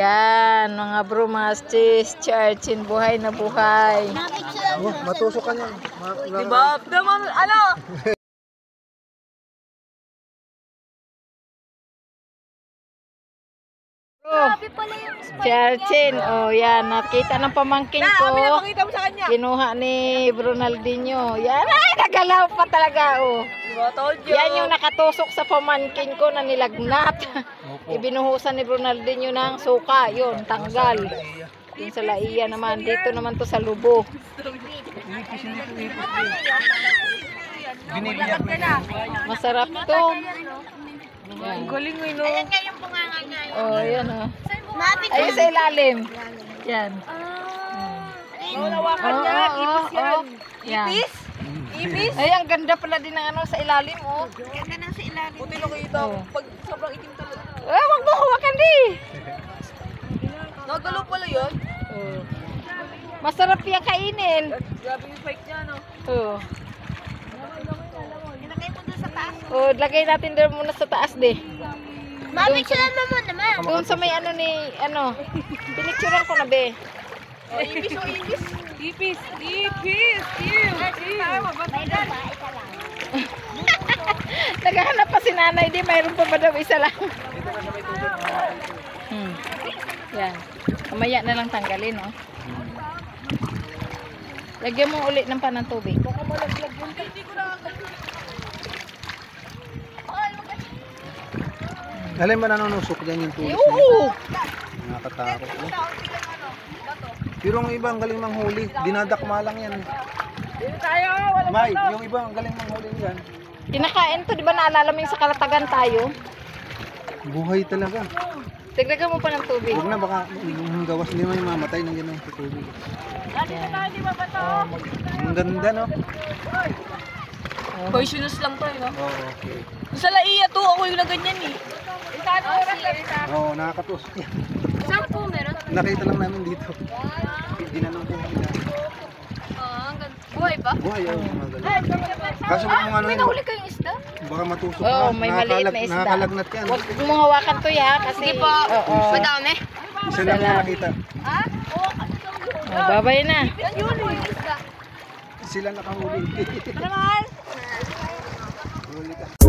Yan, mga brumastis, charchin, buhay na buhay. Oh, matusok ka niyan. Diba? Ano? Charchin, oh yan, nakita ng pamangkin ko. Pakita mo sa kanya. Kinuha ni Ronaldinho. Yan, ay, nagalaw pa talaga, oh. Diba, told you. Yan yung nakatusok sa pamangkin ko na nilagnat. Ibinuhusan ni Ronaldinho ng suka, yun, tanggal. Yung sa laiya naman, dito naman to sa lubo. Masarap to. Yan. Galing mo, no? Ayan nga yung bunganga niya. Oh, yan, oh. Mapit Ayun sa ilalim. Yan. Nawakan niya. Ipis yan. Yan. Ipis? Ipis? Ay, ang ganda pala din ng ano sa ilalim, oh. ganda nang sa ilalim. Buti lang kita. Oh. Pag sobrang itim talaga. Wag mo hawakan di. Nagalaw pala yun. Oh. Masarap yung kainin. Grabe yung spike niya, no? Oh. Ilagay mo doon sa taas. Oh, lagay natin doon muna sa taas, de. Mapit sila naman naman. Doon sa may ano ni, ano, pinicturean ko na, be. Oh, ipis, oh, ipis. Ipis, ipis, ipis. May babae ka lang. Naghahanap pa si nanay, di. Mayroon pa ba daw isa lang? Yan. Kamaya na lang tanggalin, oh. Lagyan mo ulit ng panang tubig. Baka malaglag yun. Hindi ko na. Alam mo nanunusok dyan yung tulis. Oo! Nakakatakot. Pero ang iba ang galing manghuli. Dinadakma lang yan. Dito tayo. May, yung iba ang galing manghuli yan. Kinakain to, di ba naalala mo yung sa Kalatagan tayo? Buhay talaga. Tiglagan mo pa ng tubig. Huwag na baka yung gawas hindi naman yung mamatay ng gano'n sa tubig. Ang ganda, no? Poisonous lang to, no? Oo. Sa laiya to, ako yung na ganyan, eh. Isang oras lang isa. Oo, nakakatusok yan. Saan po meron? Nakita lang namin dito. Ginanong ko kami na. Buhay ba? Buhay, oo. Mga galing. Kaso kung ano May yun, nahuli kayong isda? baka matusok Oo, ka. may maliit na isda. Nakakalagnat yan. Huwag mong hawakan to, ya, kasi... Sige po. Oo. Madami. Isa lang yung nakita. Ha? Oo. Oh, babay na. Yan yun yung isda. Sila nakahuli. Ano mahal? Huli ka.